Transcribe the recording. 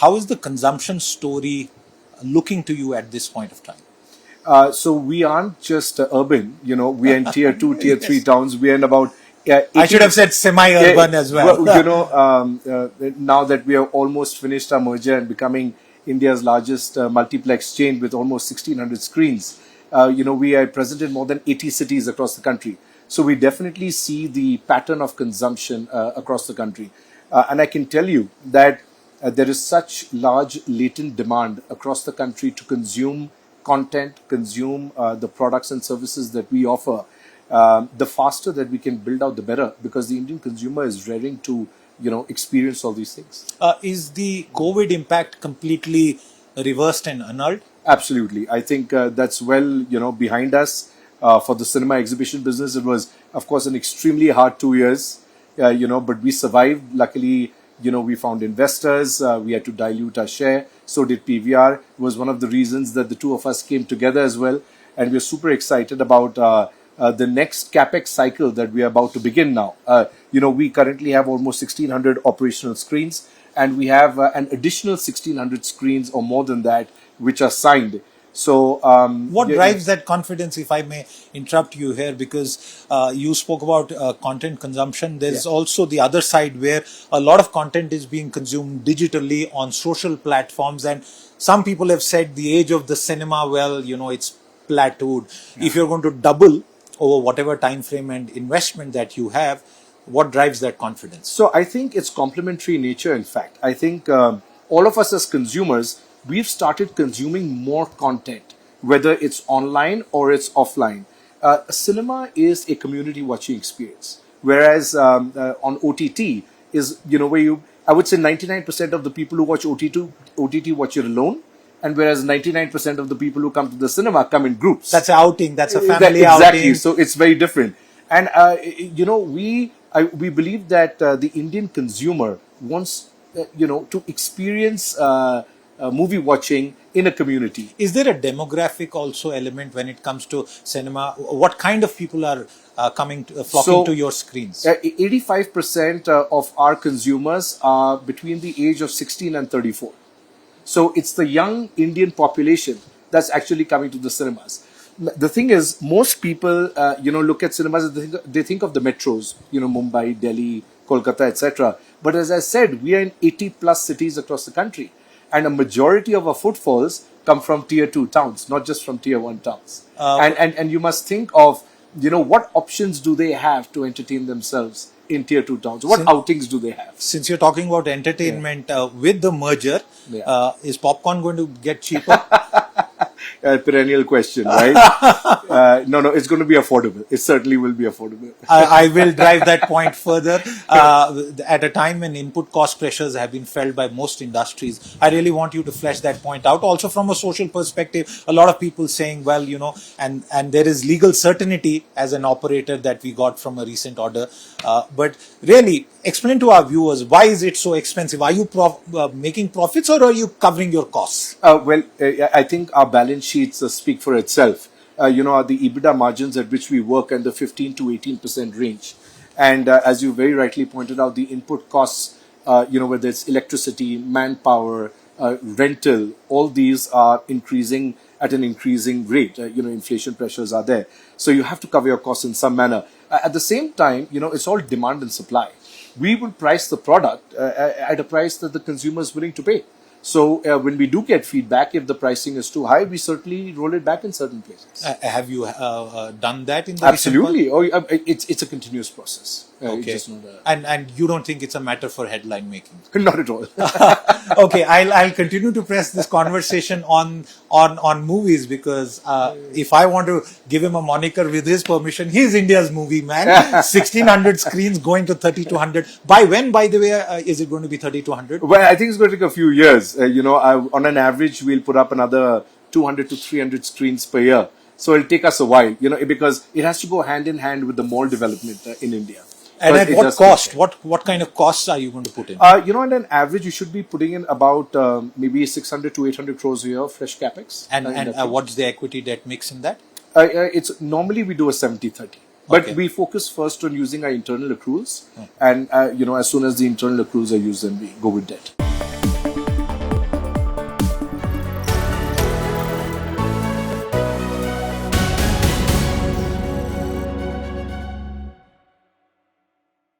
How is the consumption story looking to you at this point of time? So we aren't just urban, we are in tier 2, tier 3 Yes. towns. We are in about 80, I should have said semi-urban as well. now that we have almost finished our merger and becoming India's largest multiplex chain with almost 1,600 screens, we are present in more than 80 cities across the country. So we definitely see the pattern of consumption across the country. And I can tell you that there is such large latent demand across the country to consume content, consume the products and services that we offer. The faster that we can build out, the better, because the Indian consumer is raring to, experience all these things. Is the COVID impact completely reversed and annulled? Absolutely. I think that's well, behind us. For the cinema exhibition business, it was, of course, an extremely hard 2 years, but we survived. Luckily, we found investors. We had to dilute our share. So did PVR. It was one of the reasons that the two of us came together as well. And we're super excited about the next capex cycle that we are about to begin now. We currently have almost 1,600 operational screens, and we have an additional 1,600 screens or more than that, which are signed. So, what drives that confidence, if I may interrupt you here, because you spoke about content consumption. There's also the other side where a lot of content is being consumed digitally on social platforms, and some people have said the age of the cinema, it's plateaued. Yeah. If you're going to double over whatever time frame and investment that you have, what drives that confidence? So I think it's complementary in nature. In fact, I think all of us as consumers, we've started consuming more content, whether it's online or it's offline. Cinema is a community watching experience, whereas on OTT is, I would say 99% of the people who watch OTT watch it alone, and whereas 99% of the people who come to the cinema come in groups. That's an outing. That's a family exactly. outing. So it's very different. And, we believe that the Indian consumer wants, to experience movie watching in a community. Is there a demographic also element when it comes to cinema? What kind of people are flocking to your screens? 85% of our consumers are between the age of 16 and 34. So it's the young Indian population that's actually coming to the cinemas. The thing is, most people, look at cinemas and they think of the metros, Mumbai, Delhi, Kolkata, etc. But as I said, we are in 80 plus cities across the country. And a majority of our footfalls come from tier 2 towns, not just from tier 1 towns. And you must think of, what options do they have to entertain themselves in tier 2 towns? What outings do they have? Since you're talking about entertainment, with the merger, is popcorn going to get cheaper? Perennial question, right? No, it's going to be affordable. It certainly will be affordable. I will drive that point further. At a time when input cost pressures have been felt by most industries, I really want you to flesh that point out. Also from a social perspective, a lot of people saying, and there is legal certainty as an operator that we got from a recent order. But really, explain to our viewers, why is it so expensive? Are you making profits, or are you covering your costs? I think our balance sheets speak for itself. The EBITDA margins at which we work in the 15 to 18% range. And as you very rightly pointed out, the input costs, whether it's electricity, manpower, rental, all these are increasing at an increasing rate. Inflation pressures are there. So you have to cover your costs in some manner. At the same time, it's all demand and supply. We will price the product at a price that the consumer is willing to pay. So when we do get feedback, if the pricing is too high, we certainly roll it back in certain places. Have you done that in the Absolutely. It's a continuous process. Okay. And you don't think it's a matter for headline making? Not at all. Okay, I'll continue to press this conversation on movies, because if I want to give him a moniker with his permission, he's India's movie man. 1,600 screens going to 3,200. By when, by the way, is it going to be 3,200? Well, I think it's going to take a few years. On an average, we'll put up another 200 to 300 screens per year. So it'll take us a while, because it has to go hand in hand with the mall development in India. And at what cost? What kind of costs are you going to put in? On an average, you should be putting in about maybe 600 to 800 crores a year of fresh capex. And what's the equity debt mix in that? It's normally we do a 70-30. But we focus first on using our internal accruals. And, as soon as the internal accruals are used, then we go with debt.